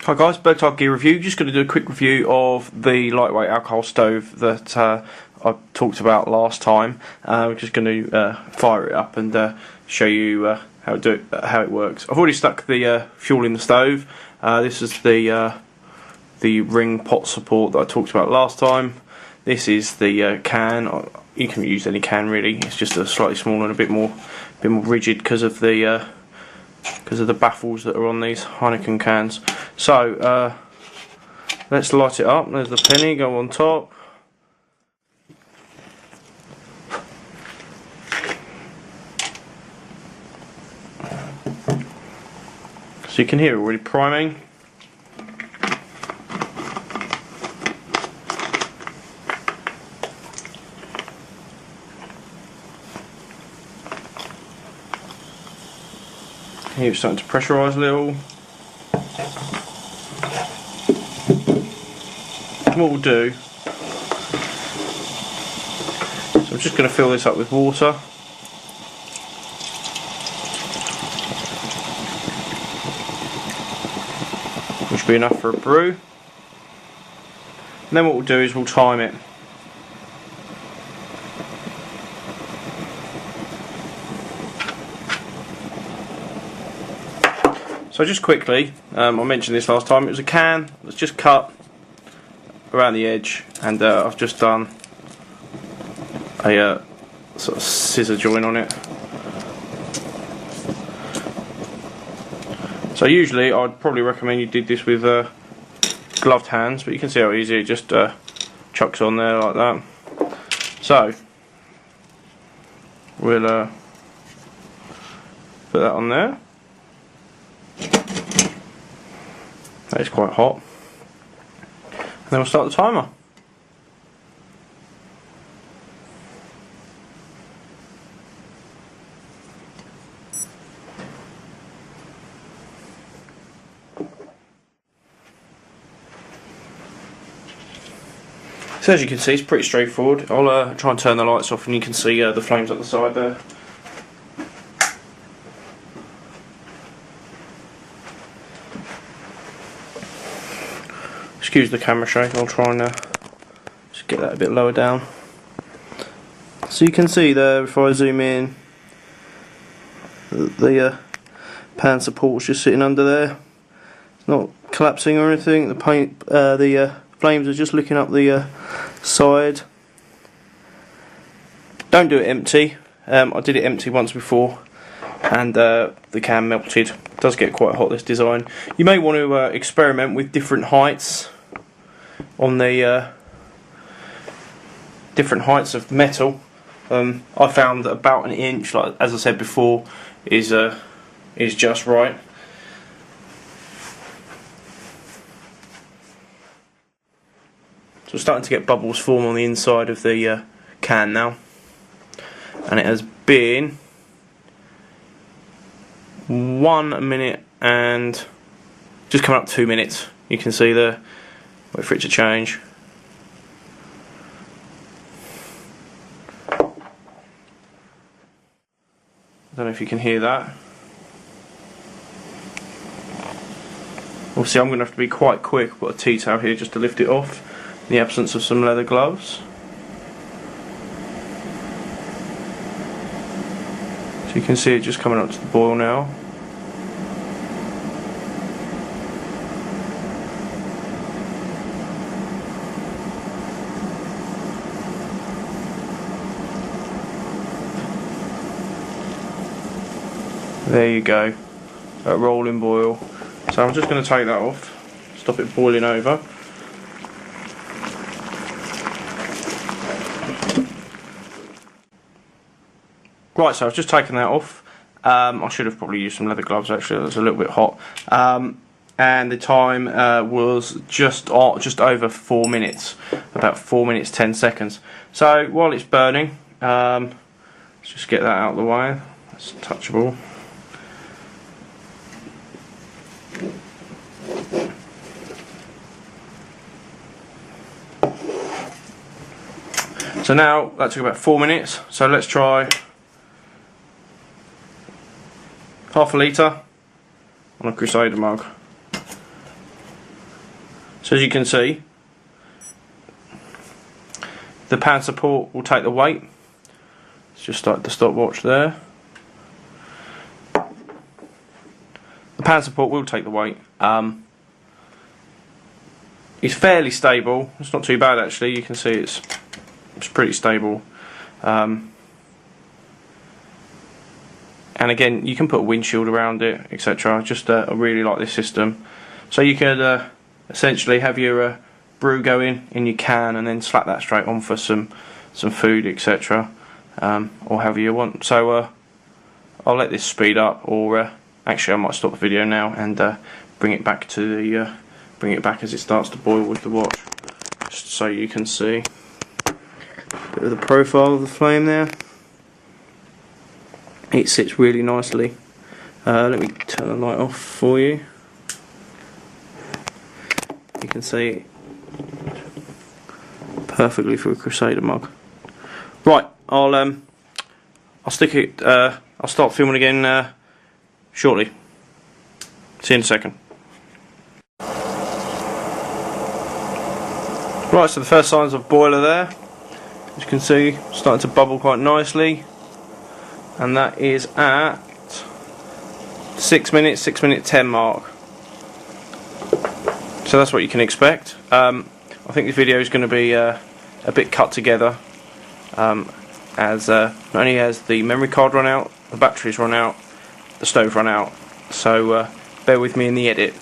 Hi guys, Bergtard Gear Review. Just going to do a quick review of the lightweight alcohol stove that I talked about last time. We're just going to fire it up and show you how it works. I've already stuck the fuel in the stove. This is the ring pot support that I talked about last time. This is the can. You can use any can really. It's just a slightly smaller and a bit more rigid because of the baffles that are on these Heineken cans. So let's light it up. There's the penny, go on top. So you can hear it already priming. Here it's starting to pressurise a little. What we'll do, so I'm just going to fill this up with water. Which will be enough for a brew. And then what we'll do is we'll time it. So just quickly, I mentioned this last time, it was a can that's just cut around the edge, and I've just done a sort of scissor joint on it. So usually I'd probably recommend you did this with gloved hands, but you can see how easy it just chucks on there like that. So we'll put that on there. That is quite hot. And then we'll start the timer. So as you can see, it's pretty straightforward. I'll try and turn the lights off and you can see the flames at the side there. Excuse the camera shake, I'll try and just get that a bit lower down. So you can see there, if I zoom in, the pan support's just sitting under there. It's not collapsing or anything. The flames are just looking up the side. Don't do it empty. I did it empty once before and the can melted. It does get quite hot, this design. You may want to experiment with different heights on the different heights of metal. I found that about an inch, like as I said before, is just right. So we're starting to get bubbles form on the inside of the can now, and it has been 1 minute and just coming up 2 minutes. You can see there. Wait for it to change. I don't know if you can hear that. Obviously I'm going to have to be quite quick. I've got a tea towel here just to lift it off in the absence of some leather gloves. So you can see it just coming up to the boil now. There you go, that rolling boil. So I'm just going to take that off, stop it boiling over. Right, so I've just taken that off. I should have probably used some leather gloves actually, it was a little bit hot. And the time was just over 4 minutes, about 4 minutes 10 seconds. So while it's burning, let's just get that out of the way, that's touchable. So now that took about 4 minutes, so let's try half a litre on a Crusader mug. So as you can see, the pan support will take the weight. Let's just start the stopwatch there. The pan support will take the weight. It's fairly stable. It's not too bad actually. You can see it's pretty stable. And again, you can put a windshield around it, etc. Just I really like this system. So you could essentially have your brew going in your can and then slap that straight on for some food, etc. Or however you want. So I'll let this speed up, or actually I might stop the video now and bring it back to the bring it back as it starts to boil with the watch, just so you can see a bit of the profile of the flame there. It sits really nicely. Let me turn the light off for you. You can see perfectly for a Crusader mug. Right, I'll stick it. I'll start filming again shortly. See you in a second. Right, so the first signs of boiler there, as you can see, starting to bubble quite nicely, and that is at 6 minute 10 mark. So that's what you can expect. I think this video is going to be a bit cut together, as not only has the memory card run out, the batteries run out, the stove run out, so bear with me in the edit.